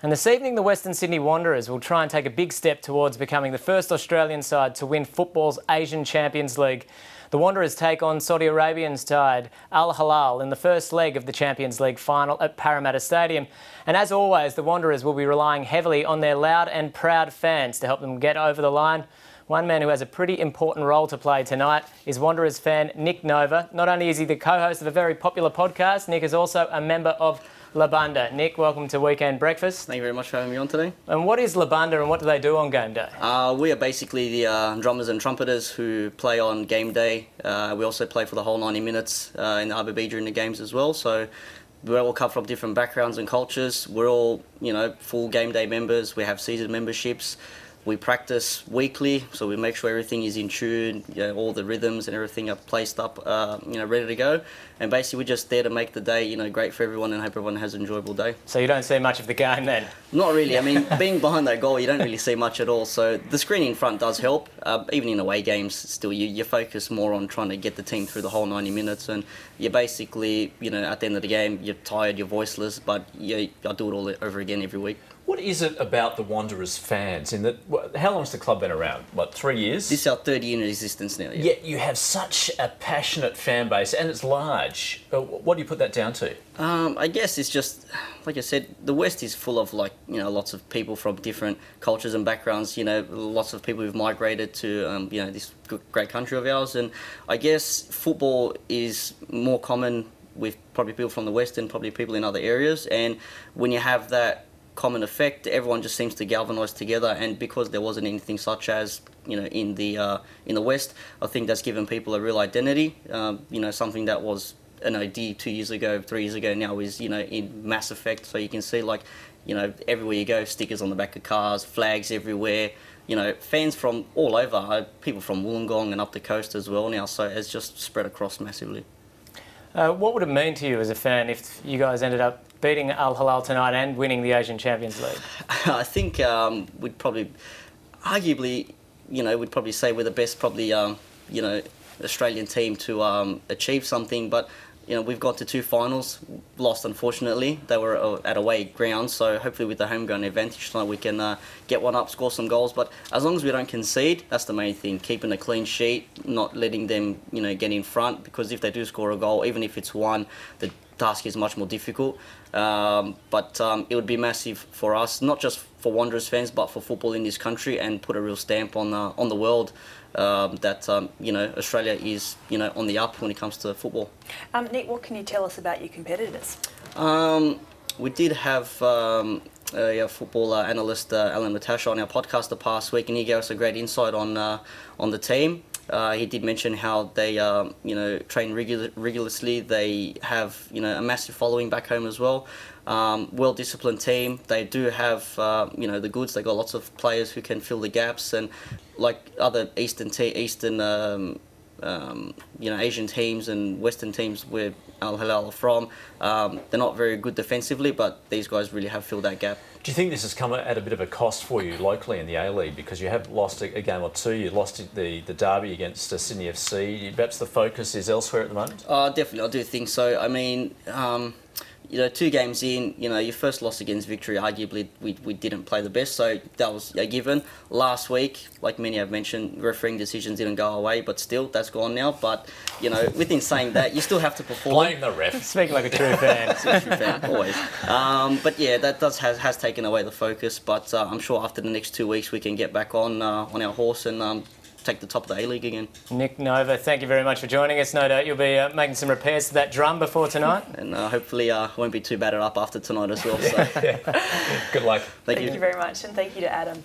And this evening, the Western Sydney Wanderers will try and take a big step towards becoming the first Australian side to win football's Asian Champions League. The Wanderers take on Saudi Arabian side Al Hilal in the first leg of the Champions League final at Parramatta Stadium. And as always, the Wanderers will be relying heavily on their loud and proud fans to help them get over the line. One man who has a pretty important role to play tonight is Wanderers fan Nick Nova. Not only is he the co-host of a very popular podcast, Nick is also a member of Banda. Nick, welcome to Weekend Breakfast. Thank you very much for having me on today. And what is Banda and what do they do on game day? We are basically the drummers and trumpeters who play on game day. We also play for the whole 90 minutes in the RBB during the games as well. So we all come from different backgrounds and cultures. We're all, full game day members. We have season memberships. We practice weekly, so we make sure everything is in tune, all the rhythms and everything are placed up, ready to go. And basically we're just there to make the day, great for everyone and hope everyone has an enjoyable day. So you don't see much of the game then? Not really. I mean, being behind that goal, you don't really see much at all. So the screen in front does help. Even in away games, still you focus more on trying to get the team through the whole 90 minutes. And you basically, at the end of the game, you're tired, you're voiceless, but I do it all over again every week. What is it about the Wanderers fans? How long has the club been around? 3 years? This is our third year in existence now. Yeah. Yet you have such a passionate fan base, and it's large. What do you put that down to? I guess it's just, like I said, the West is full of lots of people from different cultures and backgrounds. Lots of people who've migrated to this great country of ours, and I guess football is more common with probably people from the West and probably people in other areas. And when you have that common effect, everyone just seems to galvanise together, and because there wasn't anything such as in the West, I think that's given people a real identity. Something that was an idea 2 years ago, 3 years ago now is in mass effect. So you can see everywhere you go, stickers on the back of cars, flags everywhere. Fans from all over, people from Wollongong and up the coast as well now. So it's just spread across massively. What would it mean to you as a fan if you guys ended up beating Al Hilal tonight and winning the Asian Champions League? I think we'd probably, arguably, we'd probably say we're the best, probably, Australian team to achieve something. But we've got to 2 finals, lost unfortunately. They were at away ground, so hopefully with the home ground advantage tonight we can get one up, score some goals. But as long as we don't concede, that's the main thing. Keeping a clean sheet, not letting them get in front, because if they do score a goal, even if it's one, the task is much more difficult. But it would be massive for us, not just for Wanderers fans, but for football in this country, and put a real stamp on the world that Australia is on the up when it comes to football. Nick, what can you tell us about your competitors? We did have a football analyst, Alan Natasha, on our podcast the past week, and he gave us a great insight on the team. He did mention how they train rigorously. They have a massive following back home as well. Well-disciplined team. They do have the goods. They got lots of players who can fill the gaps, and like other Asian teams and Western teams where Al Hilal are from, they're not very good defensively, but these guys really have filled that gap. Do you think this has come at a bit of a cost for you locally in the A-League, because you have lost a game or two? You lost the derby against Sydney FC. Perhaps the focus is elsewhere at the moment? Definitely, I do think so. I mean, 2 games in, your first loss against Victory, arguably we didn't play the best, so that was a given. Last week, like many have mentioned, refereeing decisions didn't go away, but still, that's gone now. But, within saying that, you still have to perform. Blame the ref. Speaking like a true fan. A true fan, always. But yeah, that has taken away the focus, but I'm sure after the next 2 weeks we can get back on our horse and take the top of the A-League again. Nick Nova, thank you very much for joining us. No doubt you'll be making some repairs to that drum before tonight. And hopefully won't be too battered up after tonight as well. So. Good luck. Thank you very much, and thank you to Adam.